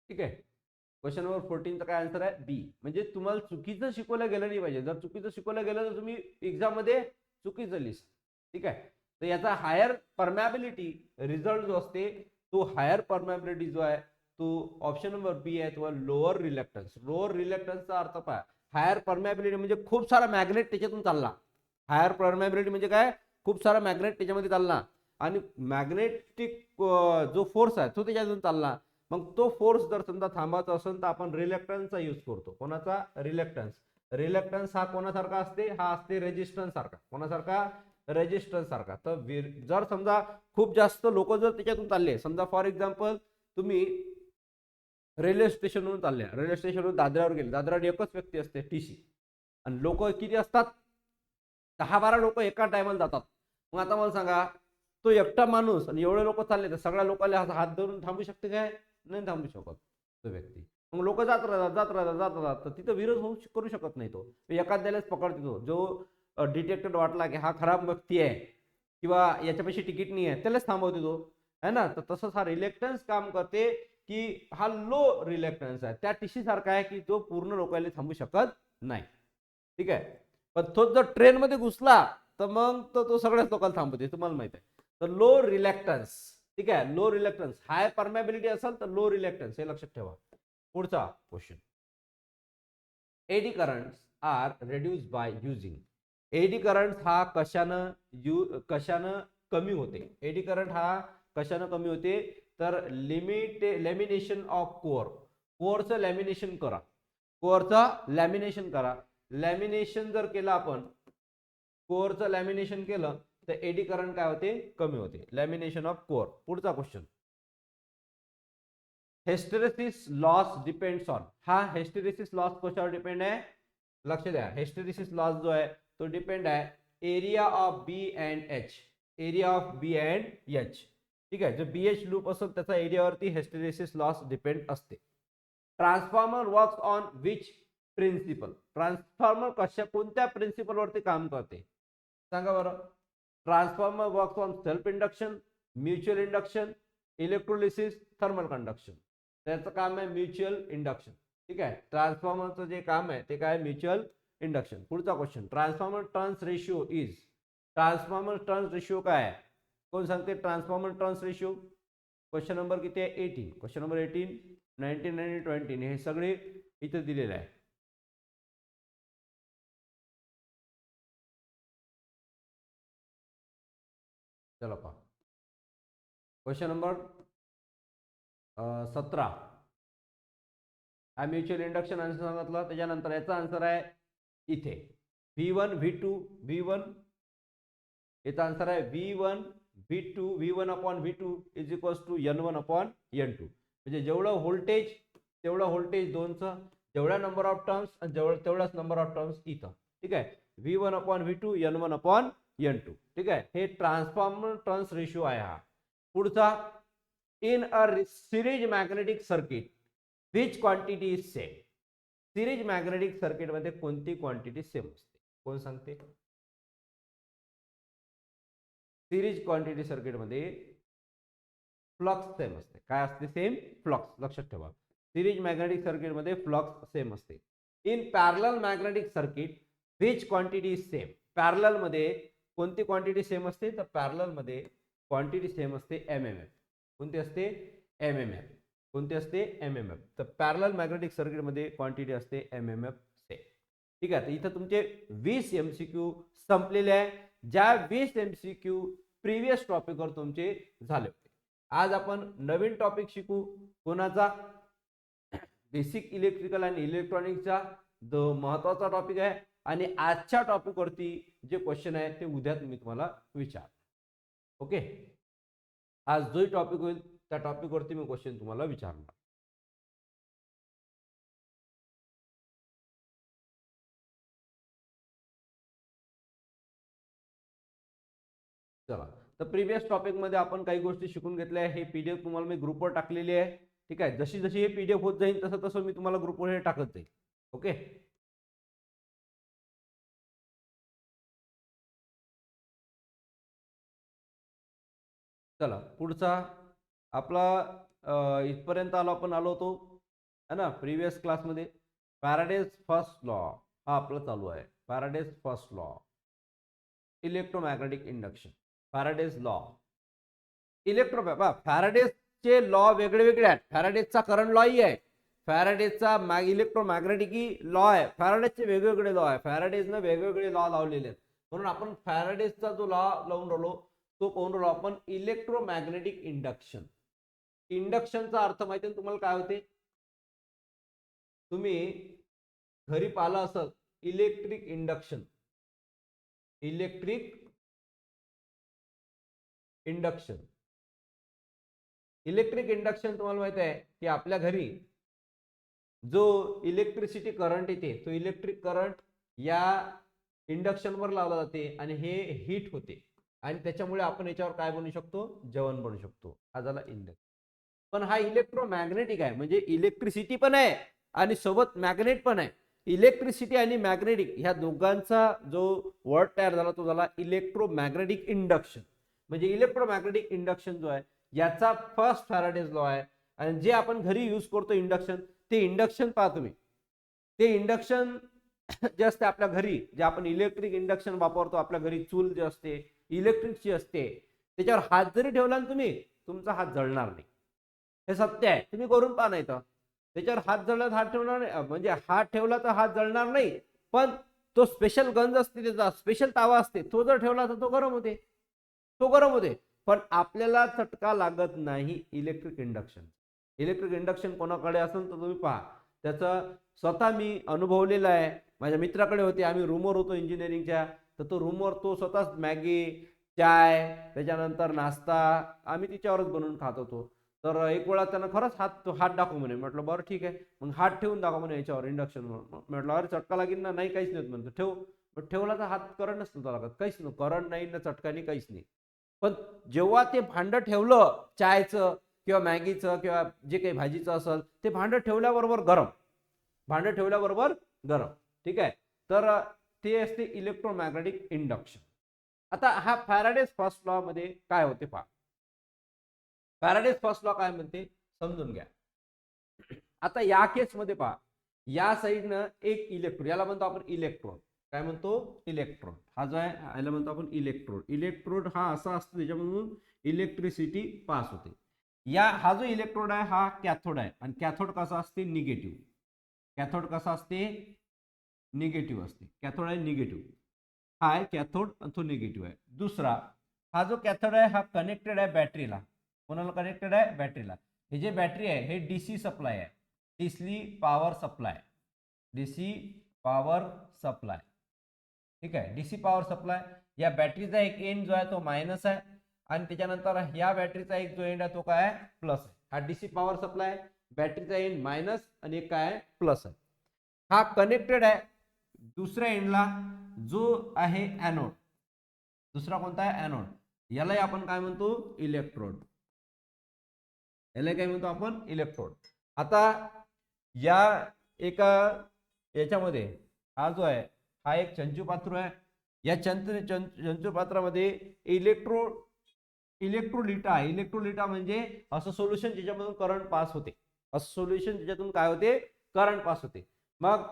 ठीक आहे, क्वेश्चन नंबर 14 चा काय आन्सर आहे, बी. म्हणजे तुम्हाला चुकीचं शिकवलं गेलं नाही पाहिजे. जर चुकीचं शिकवलं गेलं तर तुम्ही एक्झाम मध्ये चुकीचं लिहिसा. ठीक आहे, तर याचा हायर परमॅबिलिटी रिझल्ट जो असते, तो हायर परमॅबिलिटी जो आहे तो ऑप्शन नंबर बी आहे, तो लोअर रिलॅक्टन्स. लोअर रिलॅक्टन्सचा अर्थ पहा, हायर परमॅबिलिटी म्हणजे खूप सारा मॅग्नेट त्याच्यातून चालला. हायर परमॅबिलिटी म्हणजे काय, खूप सारा मॅग्नेट त्याच्यामध्ये चालला आणि मॅग्नेटिक जो फोर्स आहे तो त्याच्यातून चालला. मग तो फोर्स जर समजा थांबायचा असेल तर आपण रिलॅक्टन्सचा यूज करतो. कोणाचा, रिलॅक्टन्स. रिलॅक्टन्स हा कोणासारखा असते, हा असते रेजिस्टन्स सारखा. कोणासारखा, रेजिस्टन्स सारखा. तर जर समजा खूप जास्त लोक जर त्याच्यातून चालले, समजा फॉर एक्झाम्पल तुम्ही रेल्वे स्टेशनवरून चालले, रेल्वे स्टेशनवरून दादरावर गेले, दादरावर एकच व्यक्ती असते टीसी, आणि लोक किती असतात, 10-12 लोक एका टायमाला जातात. मग आता मला सांगा, तो एकटा माणूस आणि एवढे लोक चालले तर सगळ्या लोकांना हात धरून थांबू शकते काय, नाही थांबू शकत तो व्यक्ती. मग लोक जात राहतात जात राहतात जात राहतात, तर तिथं विरोध होऊ करू शकत नाही. तो एखाद्यालाच पकडते, तो जो डिटेक्टेड वाटला की हा खराब व्यक्ती आहे किंवा याच्यापाशी तिकीट नाही आहे, त्यालाच थांबवते तो, है ना. तर तसंच हा रिलॅक्टन्स काम करते की हा लो रिलॅक्टन्स आहे, त्या टीसी सारखा आहे की तो पूर्ण लोकांना थांबू शकत नाही. ठीक आहे, पण तो जर ट्रेन मध्ये घुसला तर मग तो सगळ्याच लोकांना थांबवते, तुम्हाला माहित आहे. तर लो रिलॅक्टन्स. ठीक आहे, लो रिलॅक्टन्स. हाय परमॅबिलिटी असेल तर लो रिलॅक्टन्स, हे लक्षात ठेवा. पुढचा question, eddy currents are reduced by using. Eddy current हा कशानं कमी होते, एडी करंट हा कशाने कमी होते तर लॅमिनेशन ऑफ कोअरचं लॅमिनेशन करा, कोअरचं लॅमिनेशन करा. लॅमिनेशन जर केलं आपण, कोअरचं लॅमिनेशन केलं तर एडी करंट काय होते कमी होते. Lamination of core. पुढचा question, hysteresis loss depends on. हा हिस्टेरेसिस लॉस कशावर डिपेंड आहे लक्ष द्या. हिस्टेरेसिस लॉस जो आहे तो डिपेंड आहे area of B and H, area of B and H. ठीक आहे, जो बीएच लूप असेल त्याचा एरियावरती हिस्टेरेसिस लॉस डिपेंड असते. Transformer works on which principle. Transformer कोणत्या प्रिन्सिपल वरती काम करते सांगा बरं. Transformer works on self induction, mutual induction, electrolysis, thermal conduction. त्याचं काम आहे म्युच्युअल इंडक्शन. ठीक आहे, ट्रान्सफॉर्मरचं जे काम आहे ते काय म्युच्युअल इंडक्शन. पुढचा question, transformer turns ratio is. Transformer turns ratio काय आहे कोण सांगते. Transformer turns ratio question number किती आहे 18. क्वेश्चन नंबर 18, 19 आणि 20 हे सगळे इथे दिलेले आहे. चला पहा क्वेश्चन नंबर 17. हा म्युच्युअल इंडक्शन आन्सर सांगितलं. त्याच्यानंतर याचा आन्सर आहे इथे V1 V2 V1. याचा आन्सर आहे V1 V2 V1 upon V2 is equals to N1 upon N2. म्हणजे जेवढं व्होल्टेज तेवढं व्होल्टेज दोनचं, जेवढा नंबर ऑफ टर्म्स आणि तेवढाच नंबर ऑफ टर्म्स इथं. ठीक आहे, V1 upon V2 N1 upon N2. ठीक आहे, हे ट्रान्सफॉर्मर टर्न्स रेशिओ आहे हा. पुढचा, in a series magnetic circuit which quantity is same. Series magnetic circuit मध्ये कोणती क्वांटिटी सेम असते कोण सांगते. सिरीज क्वांटिटी सर्किट मध्ये फ्लक्स सेम असते. काय असते सेम फ्लक्स. लक्षात ठेवा, सिरीज मॅग्नेटिक सर्किट मध्ये फ्लक्स सेम असते. In parallel magnetic circuit which quantity is same. Parallel मध्ये कोणती क्वांटिटी सेम असते तर पॅरलल मध्ये क्वांटिटी सेम असते एमएमएफ. कोणती असते एमएमएफ. कोणती असते एमएमएफ. तर पॅरलल मॅग्नेटिक सर्किट मध्ये क्वांटिटी असते एमएमएफ सेम. ठीक आहे, तर इथं तुमचे 20 MCQ संपलेले आहे. ज्या 20 MCQ प्रिव्हियस टॉपिकवर तुमचे झाले होते. आज आपण नवीन टॉपिक शिकू कोणाचा, बेसिक इलेक्ट्रिकल आणि इलेक्ट्रॉनिक्सचा जो महत्वाचा टॉपिक आहे. आणि आजच्या टॉपिक वरती जे क्वेश्चन आहे ते उद्या मी तुम्हाला विचार. ओके, आज जो टॉपिक होईल त्या टॉपिक वरती मी क्वेश्चन तुम्हाला विचारणार. चला, तर प्रिव्हियस टॉपिक मध्ये आपण काही गोष्टी शिकून घेतल्या आहे. हे पीडीएफ तुम्हाला मी ग्रुपवर टाकलेली आहे. ठीक आहे, जशी जशी हे पीडीएफ होत जाईल तसं तसं मी तुम्हाला ग्रुपवर हे टाकत जाईल. ओके, चला पुढचा आपला इथपर्यंत आपण आलो होतो है ना प्रिव्हियस क्लासमध्ये. फॅराडेज फर्स्ट लॉ हा आपला चालू आहे. Faraday's first law, electromagnetic induction, Faraday's law. फॅराडेजचे लॉ वेगळे वेगळे आहेत. फॅराडेजचा करंट लॉ ही आहे, फॅराडेजचा इलेक्ट्रोमॅग्नेटिक लॉ आहे. फॅराडेजचे वेगवेगळे लॉ आहे. फॅराडेजनं वेगवेगळे लॉ लावलेले आहेत. म्हणून आपण फॅराडेजचा जो लॉ लावून राहिलो तो पाहून राहिलो आपण इलेक्ट्रोमॅग्नेटिक इंडक्शन. इंडक्शनचा अर्थ माहिती आहे तुम्हाला काय होते. तुम्ही घरी पाहिलं असेल electric induction. Electric induction, electric induction तुम्हाला माहिती आहे की आपल्या घरी जो इलेक्ट्रिसिटी करंट येते तो इलेक्ट्रिक करंट या इंडक्शन वर लावला जाते आणि हे हीट होते आणि त्याच्यामुळे आपण याच्यावर काय बनवू शकतो जेवण बनवू शकतो. हा झाला इंडक्शन. पण हा इलेक्ट्रोमॅग्नेटिक आहे म्हणजे इलेक्ट्रिसिटी पण आहे आणि सोबत मॅग्नेट पण आहे. इलेक्ट्रिसिटी आणि मॅग्नेटिक ह्या दोघांचा जो वर्ड तयार झाला तो झाला इलेक्ट्रोमॅग्नेटिक इंडक्शन. म्हणजे इलेक्ट्रोमॅग्नेटिक इंडक्शन जो आहे याचा फर्स्ट फॅराडेज लॉ आहे. आणि जे आपण घरी यूज करतो इंडक्शन, ते इंडक्शन पहा तुम्ही, ते इंडक्शन जे असते आपल्या घरी, जे आपण इलेक्ट्रिक इंडक्शन वापरतो आपल्या घरी, चूल जे असते इलेक्ट्रिकची असते, त्याच्यावर हात जरी ठेवला ना तुम्ही तुमचा हात जळणार नाही. हे सत्य आहे, तुम्ही करून पहा. नाही तर त्याच्यावर हात जळला हात ठेवणार नाही, म्हणजे हात ठेवला तर हात जळणार नाही. पण तो स्पेशल गंज असते, त्याचा स्पेशल तावा असते, तो जर ठेवला तर तो गरम होते, तो गरम होते. पण आपल्याला चटका लागत नाही इलेक्ट्रिक इंडक्शन. इलेक्ट्रिक इंडक्शन कोणाकडे असेल तर तुम्ही पहा, त्याचं स्वतः मी अनुभवलेलं आहे. माझ्या मित्राकडे होते, आम्ही रूमवर होतो इंजिनिअरिंगच्या, तर तो रूमवर तो स्वतःच मॅगी, चाय, त्याच्यानंतर नाश्ता आम्ही तिच्यावरच बनवून खात होतो. तर एक वेळा त्यानं खरंच हात दाखव म्हणे. म्हटलं बरं ठीक आहे, मग हात ठेवून दाखव म्हणे याच्यावर इंडक्शनवर. म्हटलं अरे चटका लागेल ना, नाही काहीच नाही म्हणतो. ठेव. पण ठेवला तर हात करंटच नव्हता लागत, काहीच नाही, करंट नाही ना चटका नाही, काहीच नाही. पण जेव्हा ते भांडं ठेवलं चायचं किंवा मॅगीचं किंवा जे काही भाजीचं असेल ते भांडं ठेवल्याबरोबर गरम, भांडं ठेवल्याबरोबर गरम. ठीक आहे. तर ते असते इलेक्ट्रोमॅग्नेटिक इंडक्शन. आता हा फॅराडेज फर्स्ट लॉ मध्ये काय होते पहा. फॅराडेज फर्स्ट लॉ काय म्हणते समजून घ्या. आता या केस मध्ये पहा, या साईडनं एक इलेक्ट्रॉन, याला म्हणतो आपण इलेक्ट्रॉन. काय म्हणतो? इलेक्ट्रॉन. हा जो आहे याला म्हणतो आपण इलेक्ट्रोड. इलेक्ट्रोड हा असा असतो त्याच्यामधून इलेक्ट्रिसिटी पास होते. हा जो इलेक्ट्रोड आहे हा कॅथोड आहे, आणि कॅथोड कसा असते? निगेटिव्ह. कॅथोड कसा असते? निगेटिव्ह असते. कॅथोड आहे निगेटिव्ह. हा आहे कॅथोड आणि तो निगेटिव्ह आहे. दुसरा, हा जो कॅथोड आहे हा कनेक्टेड आहे बॅटरीला. कोणाला कनेक्टेड आहे? बॅटरीला. हे जे बॅटरी आहे हे डीसी सप्लाय आहे, DC power supply. DC power supply. ठीक आहे, डीसी पॉवर सप्लाय. या बॅटरीचा एक एंड जो आहे तो मायनस आहे, आणि त्याच्यानंतर या बॅटरीचा एक जो एंड आहे तो काय आहे? प्लस आहे. हा डीसी पॉवर सप्लाय, बॅटरीचा एंड मायनस आणि एक काय आहे? प्लस आहे. हा कनेक्टेड आहे दुसऱ्या एंडला जो आहे ॲनोड. दुसरा कोणता आहे? ॲनोड. यालाही आपण काय म्हणतो? इलेक्ट्रोड. याला काय म्हणतो आपण? इलेक्ट्रोड. आता या एका याच्यामध्ये हा जो आहे हा एक चंचुपात्र आहे. या चंचुपात्रामध्ये इलेक्ट्रोलिटा आहे. इलेक्ट्रोलिटा म्हणजे असं सोल्युशन ज्याच्यामधून करंट पास होते. असं सोल्युशन ज्याच्यातून काय होते? करंट पास होते. मग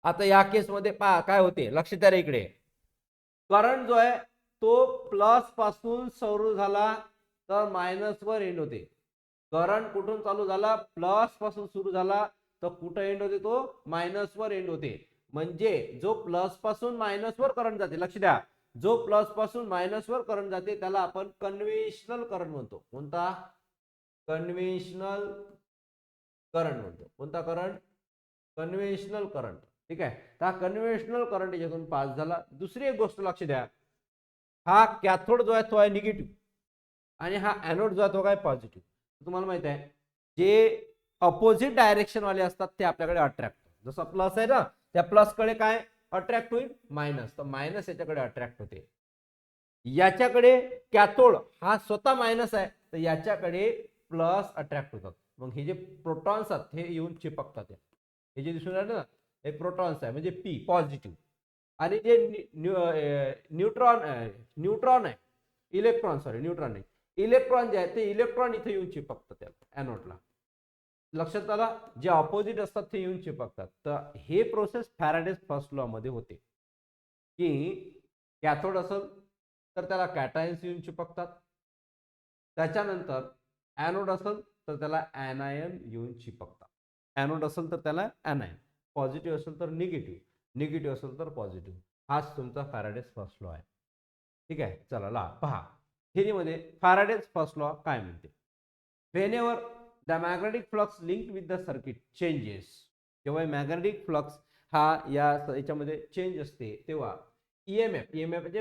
आता या केसमध्ये पहा काय होते, लक्ष द्या इकडे. करंट जो आहे तो प्लस पासून सुरू झाला तर मायनस वर एंड होते. करंट कुठून चालू झाला? प्लस पासून सुरू झाला तर कुठं एंड होते? तो मायनस वर एंड होते. म्हणजे जो प्लस पासून मायनस वर करंट जाते, लक्ष द्या, जो प्लस पासून मायनस वर करंट जाते त्याला आपण कन्व्हेन्शनल करंट म्हणतो. कोणता? कन्व्हेन्शनल करंट म्हणतो. कोणता करंट? Conventional current. ठीक आहे. तर हा कन्व्हेन्शनल करंट याच्यातून पास झाला. दुसरी एक गोष्ट लक्ष द्या, हा कॅथोड जो आहे तो आहे निगेटिव्ह, आणि हा ॲनोड जो आहे तो काय? पॉझिटिव्ह. तुम्हाला माहित आहे जे अपोजिट डायरेक्शन वाले असतात ते आपल्याकडे अट्रॅक्ट. जसं प्लस आहे ना, त्या प्लस कडे काय अट्रॅक्ट होईल? मायनस. तर मायनस याच्याकडे अट्रॅक्ट होते. याच्याकडे कॅथोड हा स्वतः मायनस आहे तर याच्याकडे प्लस अट्रॅक्ट होतात. मग हे जे प्रोटॉन्स आहेत हे येऊन चिपकतात. हे जे दिसून राहिले ना, हे प्रोटॉन्स आहे म्हणजे पी पॉझिटिव्ह, आणि जे न्यूट्रॉन आहे, न्यूट्रॉन आहे, इलेक्ट्रॉन जे आहे ते इलेक्ट्रॉन इथे येऊन चिपकतात त्या ॲनोडला. लक्षात आला? जे ऑपोजिट असतात ते येऊन चिपकतात. तर हे प्रोसेस फॅराडेज फर्स्ट लॉ मध्ये होते की कॅथोड असेल तर त्याला कॅटायन्स येऊन चिपकतात, त्याच्यानंतर ॲनोड असेल तर त्याला ॲनायन येऊन चिपकतात. ॲनोड असेल तर त्याला ॲनायन, पॉझिटिव्ह असेल तर निगेटिव्ह, निगेटिव्ह असेल तर पॉझिटिव्ह. हाच तुमचा फॅराडेज फर्स्ट लॉ आहे. ठीक आहे. चला पहा थिअरीमध्ये फॅराडेज फर्स्ट लॉ काय म्हणते. Whenever the magnetic flux linked with the circuit changes. जेव्हा मॅग्नेटिक फ्लक्स हा याच्यामध्ये चेंज असते तेव्हा ईएमएफ म्हणजे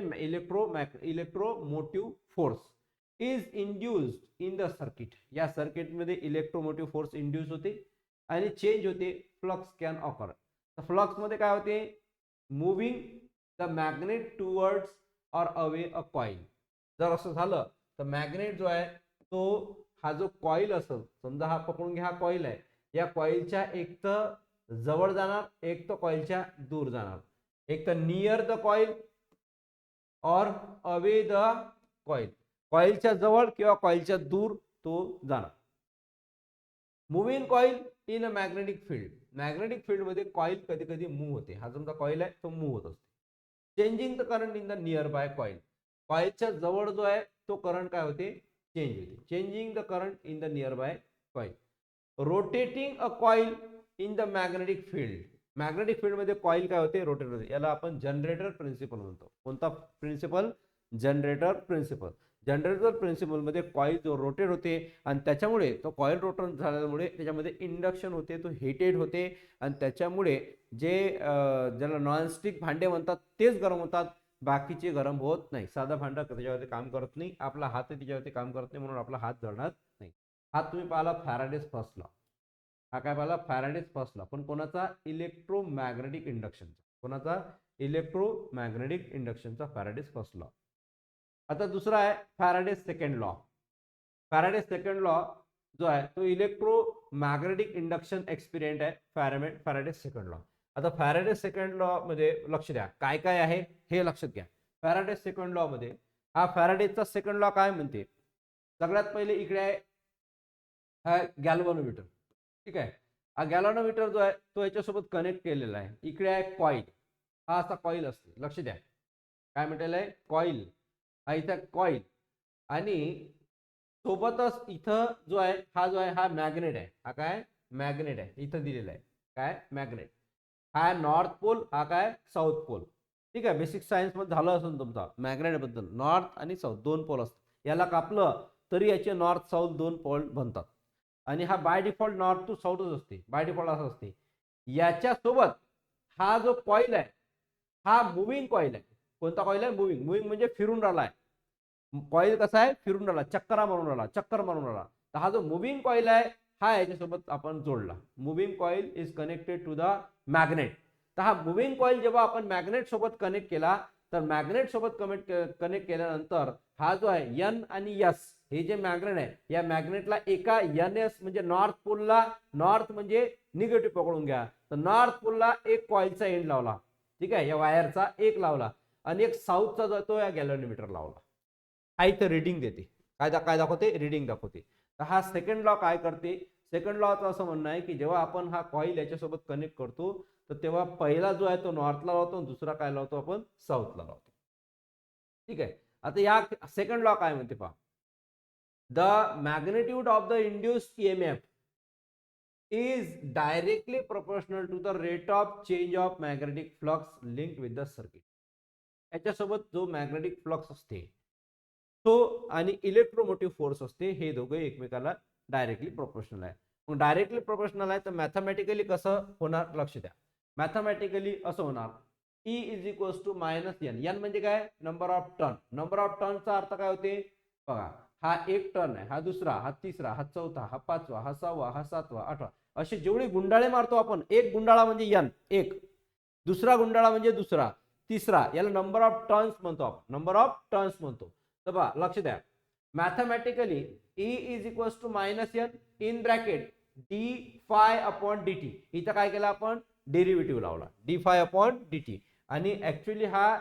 electromotive force is induced in the circuit. या सर्किटमध्ये इलेक्ट्रोमोटिव्ह फोर्स इंड्यूस होते आणि चेंज होते. Flux can occur. तर फ्लक्स मध्ये काय होते? मूव्हिंग द मॅग्नेट टुवर्ड्स और अवे अ कॉइल. जर असं झालं तर मॅग्नेट जो आहे तो हा जो कॉइल असेल, समजा हा पकडून घ्या, हा कॉइल आहे, या कॉइलच्या एक तर जवळ जाणार, एक तर कॉइलच्या दूर जाणार. एक तर नियर द कॉइल और अवे द कॉइल. कॉइलच्या जवळ किंवा कॉइलच्या दूर तो जाणार. Moving coil in a magnetic field. Magnetic field मध्ये कॉइल कधी कधी मूव्ह होते. हा तुमचा कॉइल आहे तो मूव्ह होत असते. Changing the current in the near by coil. कॉइलच्या जवळ जो आहे तो करंट काय होते? चेंज होते. Changing the current in the near by coil. Rotating a coil in the magnetic field. Magnetic field मध्ये कॉइल काय होते? रोटेट होते. याला आपण जनरेटर प्रिन्सिपल म्हणतो. कोणता प्रिन्सिपल? Generator principle. जनरेटर प्रिन्सिपलमध्ये कॉईल जो रोटेट होते आणि त्याच्यामुळे तो कॉईल रोटेट झाल्यामुळे त्याच्यामध्ये इंडक्शन होते, तो हिटेड होते आणि त्याच्यामुळे जे ज्याला नॉनस्टिक भांडे म्हणतात तेच गरम होतात, बाकीचे गरम होत नाही. साधा भांडा त्याच्यावरती काम करत नाही, आपला हात त्याच्यावरती काम करत नाही, म्हणून आपला हात जळणार नाही. हा तुम्ही पाहिला फॅराडेज फर्स्ट लॉ. हा काय पाहिला? Faraday's first law. पण कोणाचा? इलेक्ट्रोमॅग्नेटिक इंडक्शनचा. कोणाचा? इलेक्ट्रोमॅग्नेटिक इंडक्शनचा फॅराडेज फर्स्ट लॉ. आता दुसरा आहे Faraday's second law. Faraday's second law जो आहे तो इलेक्ट्रोमॅग्नेटिक इंडक्शन एक्सपेरिमेंट आहे, फॅराडेज सेकंड लॉ. आता फॅराडेज सेकंड लॉ मध्ये लक्ष द्या काय काय आहे हे लक्षात घ्या. फॅराडेज सेकंड लॉ मध्ये हा फॅराडेजचा सेकंड लॉ काय म्हणते? सगळ्यात पहिले इकडे आहे हा गॅल्व्हनोमीटर. ठीक आहे. हा गॅल्व्हनोमीटर जो आहे तो याच्यासोबत कनेक्ट केलेला आहे. इकडे आहे कॉईल. हा असा कॉईल असते, लक्ष द्या काय म्हटलेलं आहे? कॉईल. हा इथं कॉईल आणि सोबतच इथं जो आहे हा जो आहे हा मॅग्नेट आहे. हा काय? मॅग्नेट आहे. इथं दिलेला आहे काय? मॅग्नेट. हा नॉर्थ पोल, हा काय? South pole. ठीक आहे. बेसिक सायन्स मध्ये झालं असेल तुमचा मॅग्नेट बद्दल. नॉर्थ आणि साऊथ दोन पोल असतात. याला कापलं तरी याचे नॉर्थ साऊथ दोन पोल बनतात आणि हा बाय डिफॉल्ट नॉर्थ टू साऊथच असते, बाय डिफॉल्ट असं असते. याच्यासोबत हा जो कॉईल आहे हा मुव्हिंग कॉईल आहे. कोणता कॉईल आहे? मुव्हिंग. मुव्हिंग म्हणजे फिरून राहिला आहे. कॉईल कसा आहे? फिरून राहिला, चक्कर मारून राहिला. तर हा जो मुव्हिंग कॉईल आहे हा याच्यासोबत आपण जोडला. Moving coil is connected to the magnet. तर हा मुव्हिंग कॉईल जेव्हा आपण मॅग्नेट सोबत कनेक्ट केला तर मॅग्नेट सोबत कनेक्ट केल्यानंतर हा जो आहे एन आणि एस हे जे मॅग्नेट आहे या मॅग्नेटला एका एन एस म्हणजे नॉर्थ पोलला, नॉर्थ म्हणजे निगेटिव्ह पकडून घ्या, तर नॉर्थ पोलला एक कॉईलचा एंड लावला. ठीक आहे. या वायरचा एक लावला आणि एक साऊथचा जातो या गॅल्व्हनोमीटर लावला. हा इथं रिडिंग देते. काय दाखवते? रिडिंग दाखवते. तर हा सेकंड लॉ काय करते? सेकंड लॉचं असं म्हणणं आहे की जेव्हा आपण हा कॉईल याच्यासोबत कनेक्ट करतो तर तेव्हा पहिला जो आहे तो नॉर्थला लावतो, दुसरा काय लावतो आपण? साऊथला लावतो. ठीक आहे. आता या सेकंड लॉ काय म्हणते पहा. The magnitude of the induced EMF is directly proportional to the rate of change of magnetic flux linked with the circuit. याच्यासोबत जो मॅग्नेटिक फ्लक्स असते तो आणि इलेक्ट्रोमोटिव्ह फोर्स असते हे दोघे एकमेकाला डायरेक्टली प्रोपोर्शनल आहे. मग डायरेक्टली प्रोपोर्शनल आहे तर मॅथमॅटिकली कसं होणार? लक्ष द्या. मॅथमॅटिकली असं होणार E is equals to minus N. N म्हणजे काय? Number of turn. Number of टर्नचा अर्थ काय होते? बघा, हा एक टर्न आहे, हा दुसरा, हा तिसरा, हा चौथा, हा पाचवा, हा सहावा, हा सातवा, आठवा, असे जेवढे गुंडाळे मारतो आपण, एक गुंडाळा म्हणजे एन एक, दुसरा गुंडाळा म्हणजे दुसरा, तिसरा, याला नंबर ऑफ टर्न्स म्हणतो आपण, नंबर ऑफ टर्न्स म्हणतो. तर पहा लक्ष द्या. Mathematically E is equals to minus N in bracket d phi upon d t. इथं काय केलं आपण? डेरिव्हेटिव्ह लावला d phi upon d t आणि ऍक्च्युअली हा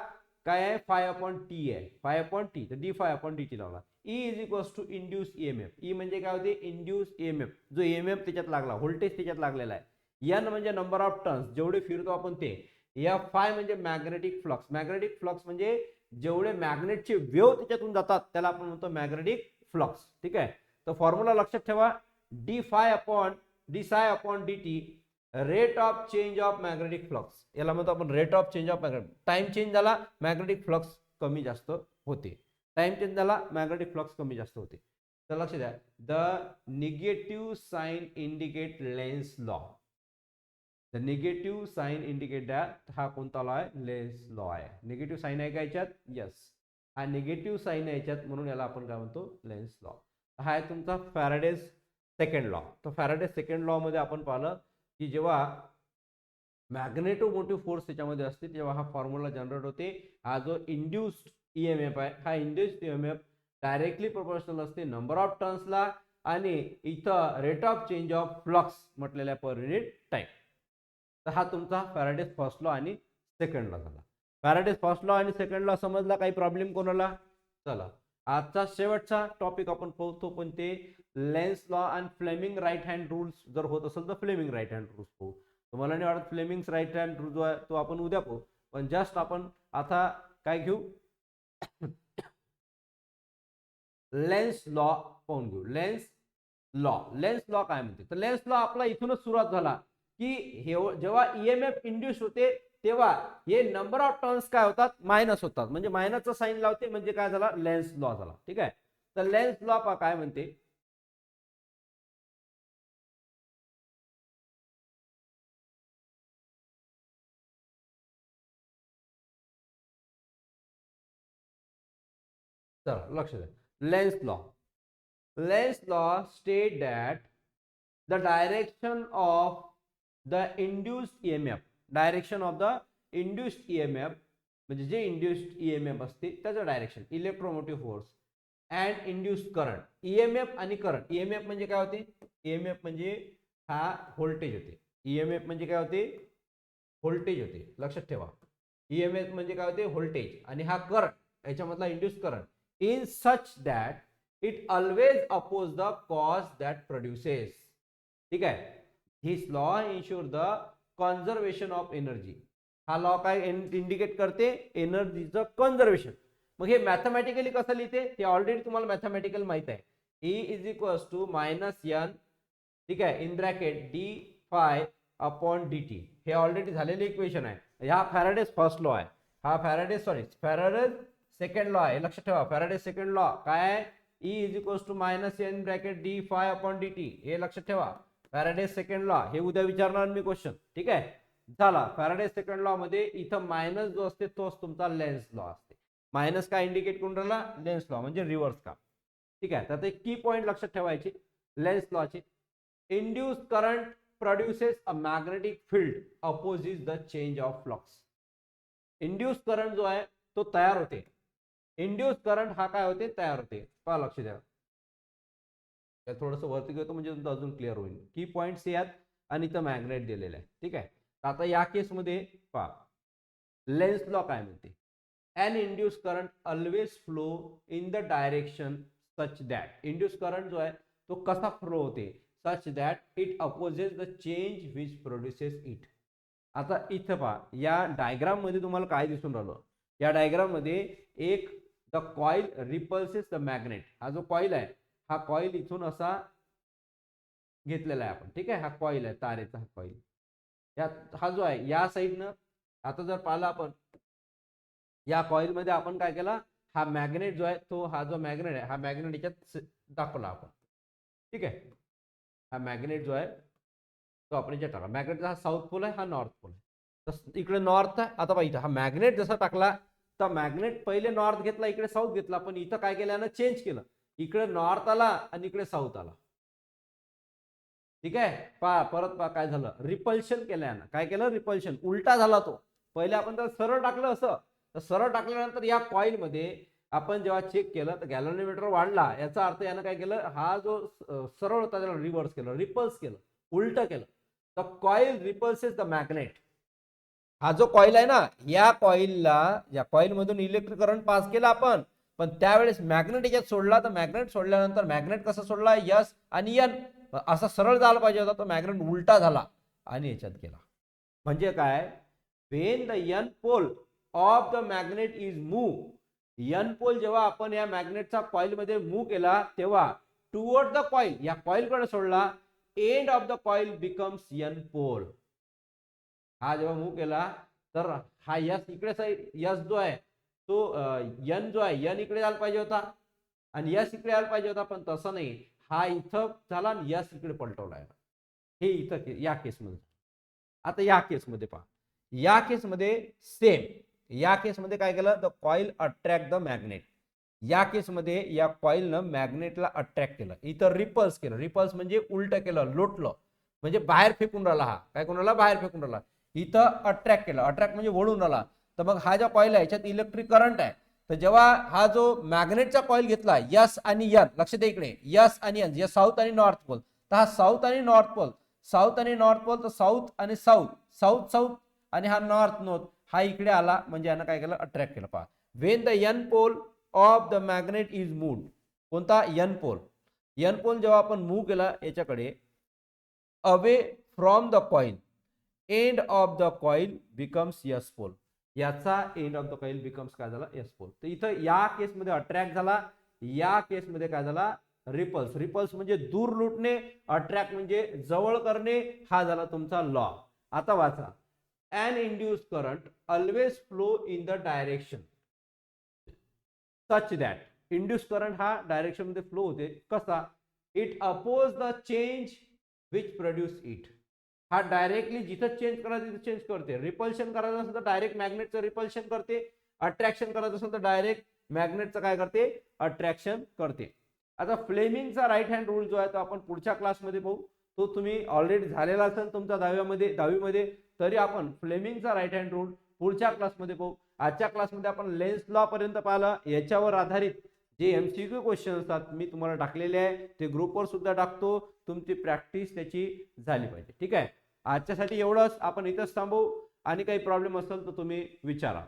काय आहे? फाय अपॉन टी आहे, फाय अपॉन टी, तर d phi upon d t लावला. E is equals to induce EMF. E म्हणजे काय होते? Induce EMF. जो ईएमएफ त्याच्यात लागला, व्होल्टेज त्याच्यात लागलेला आहे. एन म्हणजे नंबर ऑफ टर्न्स, जेवढे फिरतो आपण ते. एफ फाय म्हणजे मॅग्नेटिक फ्लक्स. मॅग्नेटिक फ्लक्स म्हणजे जेवढे मॅग्नेटचे वेव्ह त्याच्यातून जातात त्याला आपण म्हणतो मॅग्नेटिक फ्लक्स. ठीक आहे. तर फॉर्म्युला लक्षात ठेवा. D phi upon d psi upon d t rate of change of magnetic flux. याला म्हणतो आपण rate of change of magnetic. Time change झाला मॅग्नेटिक फ्लक्स कमी जास्त होते. टाइम चेंज झाला मॅग्नेटिक फ्लक्स कमी जास्त होते. तर लक्ष द्या. The negative sign indicate Lenz law. The negative sign indicate that. हा कोणता लॉ आहे? लेन्स लॉ आहे. निगेटिव्ह साइन आहे का याच्यात? यस, हा निगेटिव्ह साइन आहे याच्यात, म्हणून याला आपण काय म्हणतो? Lens law. हा आहे तुमचा फॅराडेज सेकंड लॉ. तर फॅराडेज सेकंड लॉ मध्ये आपण पाहिलं की जेव्हा मॅग्नेटोमोटिव्ह फोर्स त्याच्यामध्ये असते तेव्हा हा फॉर्म्युला जनरेट होते. हा जो इंड्युस्ड ईएमएफ आहे, हा इंड्युस्ड ईएमएफ डायरेक्टली प्रोपोर्शनल असते नंबर ऑफ टर्न्सला आणि इथं rate of change of flux म्हटलेल्या पर युनिट टाइम. तर हा तुमचा फॅराडेज फर्स्ट लॉ आणि सेकंड लॉ झाला. फॅराडेज फर्स्ट लॉ आणि सेकंड लॉ समजला? काही प्रॉब्लेम कोणाला? चला, आजचा शेवटचा टॉपिक आपण पाहतो पण ते लेन्स लॉ आणि फ्लेमिंग राईट हँड रूल्स. जर होत असेल तर फ्लेमिंग राईट हँड रूल्स पाहू. तुम्हाला नाही वाटत फ्लेमिंग राईट हँड रूल जो आहे तो आपण उद्या पाहू, पण जस्ट आपण आता काय घेऊ? लेन्स लॉ पाहून घेऊ. Lens law. लेन्स लॉ काय म्हणते? तर लेन्स लॉ आपला इथूनच सुरुवात झाला की जेव्हा ईएमएफ इंड्यूस होते तेव्हा हे नंबर ऑफ टर्न्स काय होतात, मायनस होतात. म्हणजे मायनसचा साईन लावते म्हणजे काय झाला, लेन्स लॉ झाला. ठीक आहे, तर लेन्स लॉ काय म्हणते, चला लक्ष द्या. Lens law state that the direction of the induced EMF, direction of the induced EMF म्हणजे जे इंड्युस्ड EMF असते त्याचं direction, electromotive force and induced current. EMF आणि करंट, EMF म्हणजे काय होते, EMF म्हणजे हा व्होल्टेज होते. EMF म्हणजे काय होते, व्होल्टेज होते, लक्षात ठेवा. EMF म्हणजे काय होते, व्होल्टेज, आणि हा करंट याच्यामधला induced current. In such that it always oppose the cause that produces. ठीक आहे, this law insure the conservation of energy. हा लॉ काय इंडिकेट करते, एनर्जीचं कॉन्झर्वेशन. मग हे मॅथमॅटिकली कसं लिहिते ते ऑलरेडी तुम्हाला मॅथमॅटिकल माहित आहे. E is equals to minus N, ठीक आहे, in bracket d phi upon d t. हे ऑलरेडी झालेले इक्वेशन आहे. हा फॅराडेज फर्स्ट लॉ आहे, हा फॅराडेज सेकंड लॉ आहे. लक्षात ठेवा, फॅराडेज सेकंड लॉ काय आहे, E is equals to minus N bracket d phi upon d t. हे लक्षात ठेवा, फॅराडेज सेकंड लॉ. हे उद्या विचारणार मी क्वेश्चन. ठीक आहे, झाला. फॅराडेज सेकंड लॉ मध्ये इथं मायनस जो असते तोच तुमचा लेन्स लॉ असते. मायनस काय इंडिकेट करून राहिला, लेन्स लॉ म्हणजे रिव्हर्स काम. ठीक आहे, तर ते की पॉइंट लक्षात ठेवायचे लेन्स लॉचे. Induce current produces a magnetic field opposite the change of flux. Induce current जो आहे तो तयार होते, इंड्यूस करंट हा काय होते, तयार होते. पहा, लक्ष द्या, थोडंसं वरती घेतो म्हणजे तुमचं अजून क्लिअर होईल. की पॉइंट्स यात आणि इथं मॅग्नेट दिलेलं आहे. ठीक आहे, आता या केसमध्ये पहा, लेन्स लॉ काय म्हणते, an induced current always flow in the direction such that, induced current जो आहे तो कसा फ्लो होते, such that it opposes the change which produces it. आता इथं पहा, या डायग्राम मध्ये तुम्हाला काय दिसून राहिलं, या डायग्राम मध्ये एक द कॉइल रिपल्सेस द मॅग्नेट. हा जो कॉइल आहे, हा कॉइल इथून असा घेतलेला आहे आपण. ठीक आहे, हा कॉइल आहे, तारेचा हा कॉइल. हा जो आहे या साईडनं, आता जर पाहिलं आपण या कॉइल मध्ये, आपण काय केला, हा मॅग्नेट जो आहे तो, हा जो मॅग्नेट आहे, हा मॅग्नेट याच्यात दाखवला आपण. ठीक आहे, हा मॅग्नेट जो आहे तो आपण याच्यात टाकला. मॅग्नेटचा हा साऊथ पोल आहे, हा नॉर्थ पोल आहे. तर इकडे नॉर्थ आहे. आता पाहिजे, हा मॅग्नेट जसा टाकला तर मॅग्नेट पहिले नॉर्थ घेतला, इकडे साऊथ घेतला, पण इथं काय केलं, चेंज केलं, इकडे नॉर्थ आला आणि इकडे साऊथ आला. ठीक आहे, परत काय झालं, रिपल्शन केलं, काय केलं, रिपल्शन, उलटा झाला तो. पहिले आपण तर सरळ टाकलं असं, तर सरळ टाकल्यानंतर या कॉइल मध्ये आपण जेव्हा चेक केलं तर गॅल्व्हॅनोमीटर वाढला. याचा अर्थ यानं काय केलं, हा जो सरळ होता त्याला रिव्हर्स केलं, रिपल्स केलं, उलट केलं. तर कॉइल रिपल्सेस द मॅग्नेट. हा जो कॉइल आहे ना, या कॉइल मधून इलेक्ट्रिक करंट पास केला आपण, पण त्यावेळेस मॅग्नेट याच्यात सोडला. तर मॅग्नेट सोडल्यानंतर मॅग्नेट कसं सोडला, यस आणि एन असा सरळ झाला पाहिजे होता, तो मॅग्नेट उलटा झाला आणि याच्यात गेला. म्हणजे काय, when the n pole of the magnet is move, n pole जेव्हा आपण या मॅग्नेटचा कॉइल मध्ये मूव्ह केला तेव्हा टुवर्ड द कॉइल, या कॉइल कडे सोडला, end of the coil becomes n pole. हा जेव्हा मूव्ह केला तर हा यस इकडे यस जो आहे तो n जो आहे, n इकडे आला पाहिजे होता आणि यस इकडे आला पाहिजे होता, पण तसं नाही. हा इथं झाला आणि यस इकडे पलटवला. हे इथं या केसमध्ये. आता या केसमध्ये पहा, या केसमध्ये सेम, या केसमध्ये काय केलं, the coil attract the magnet. या केसमध्ये या कॉइलनं मॅग्नेटला अट्रॅक्ट केलं, इथं रिपल्स केलं. रिपल्स म्हणजे उलट केलं, लोटलं, म्हणजे बाहेर फेकून राहिला. हा काय करून राहिला, बाहेर फेकून राहिला. इथं अट्रॅक्ट केलं, अट्रॅक्ट म्हणजे वळून आला. तर मग हा ज्या कॉइल आहे याच्यात इलेक्ट्रिक करंट आहे. तर जेव्हा हा जो मॅग्नेटचा कॉइल घेतला, यस आणि एन, लक्ष द्या इकडे, यस आणि एन, साऊथ आणि नॉर्थ पोल. तर हा साऊथ आणि नॉर्थ पोल, साऊथ आणि नॉर्थ पोल, तर साऊथ आणि साऊथ, साऊथ साऊथ, आणि हा नॉर्थ नॉर्थ, हा इकडे आला, म्हणजे यानं काय केलं, अट्रॅक्ट केलं. पहा, when the N pole of the magnet is moved, कोणता, एन पोल. एन पोल जेव्हा आपण मूव्ह केला याच्याकडे, away from the coil, end of the coil becomes S pole. याचा end of the coil becomes काय झाला, यस पोल. तर इथं या केसमध्ये अट्रॅक्ट झाला, या केसमध्ये काय झाला, रिपल्स. रिपल्स म्हणजे दूर लुटणे, अट्रॅक्ट म्हणजे जवळ करणे. हा झाला तुमचा लॉ. आता वाचा, an induced current always flow in the direction such that induced current हा डायरेक्शन मध्ये फ्लो होते कसा it oppose the change which produce it हा डायरेक्टली जिथं चेंज करायचं तिथं चेंज करते रिपल्शन करायचं असेल तर डायरेक्ट मॅग्नेटचं रिपल्शन करते अट्रॅक्शन करायचं असेल तर डायरेक्ट मॅग्नेटचं काय करते अट्रॅक्शन करते आता फ्लेमिंगचा राईट हँड रूल जो आहे तो आपण पुढच्या क्लासमध्ये पाहू तो तुम्ही ऑलरेडी झालेला असेल तुमच्या दहावीमध्ये तरी आपण फ्लेमिंगचा राईट हँड रूल पुढच्या क्लासमध्ये पाहू आजच्या क्लासमध्ये आपण लेन्स लॉ पर्यंत पाहिलं याच्यावर आधारित जे एमसीक्यू क्वेश्चन असतात मी तुम्हाला टाकलेले आहे ते ग्रुपवर सुद्धा टाकतो तुमची प्रॅक्टिस त्याची झाली पाहिजे ठीक आहे आजच्यासाठी एवढंच आपण इथंच थांबू आणि काही प्रॉब्लेम असेल तर तुम्ही विचारा